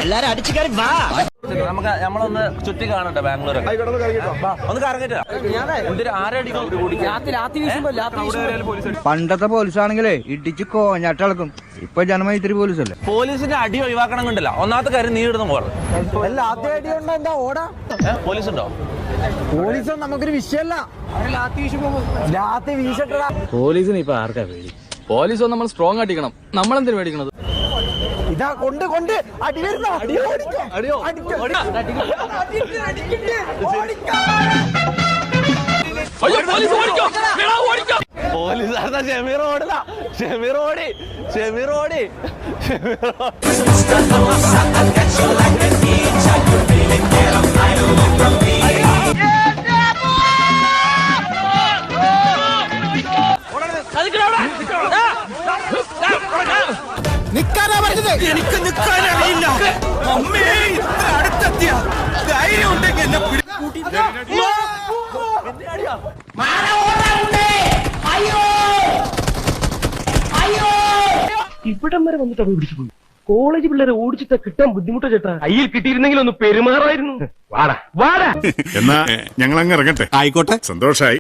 എല്ലാരും അടിച്ചു കയറി വാ. നമുക്ക് നമ്മളൊന്ന് ചുറ്റി കാണട്ടെ ബാംഗ്ലൂരൊക്കെ ഒന്ന് കറങ്ങിട്ട്. പണ്ടത്തെ പോലീസാണെങ്കിലേ ഇടിച്ച് കോഞ്ഞാട്ടിളക്കും. ഇപ്പൊ ജനമായി ഇത്തിരി പോലീസല്ലേ. പോലീസിന്റെ അടി ഒഴിവാക്കണം കണ്ടില്ല. ഒന്നാമത്തെ കാര്യം നീ ഇടുന്ന പോലെ പോലീസ് ഉണ്ടോ? പോലീസ് നമുക്കൊരു വിഷയമല്ല. പോലീസിന് ഇപ്പൊ ആർക്കാ പേടി? പോലീസ് നമ്മൾ സ്ട്രോങ് അടിക്കണം. നമ്മളെന്തിനു പേടിക്കണത്? ഇതാ കൊണ്ട് അടി വരുന്ന പോലീസ് ഷമീർ ഓടില്ല. ഷമീർ ഓടി. എനിക്ക് നിൽക്കാനറിയില്ല. അമ്മേ, ഇത്ര അടുത്തെത്തിയ ധൈര്യം ഉണ്ടെങ്കിൽ എന്നെ ഇവിടം വരെ വന്നിട്ട് അവ പിടിച്ചു പോയി. കോളേജ് പിള്ളേരെ ഓടിച്ചിട്ട് കിട്ടാൻ ബുദ്ധിമുട്ടോ ചേട്ടാ. കയ്യിൽ കിട്ടിയിരുന്നെങ്കിൽ ഒന്ന് പെരുമാറായിരുന്നു. വാടാ എന്നാ ഞങ്ങൾ അങ്ങ് ഇറങ്ങട്ടെ. ആയിക്കോട്ടെ, സന്തോഷായി.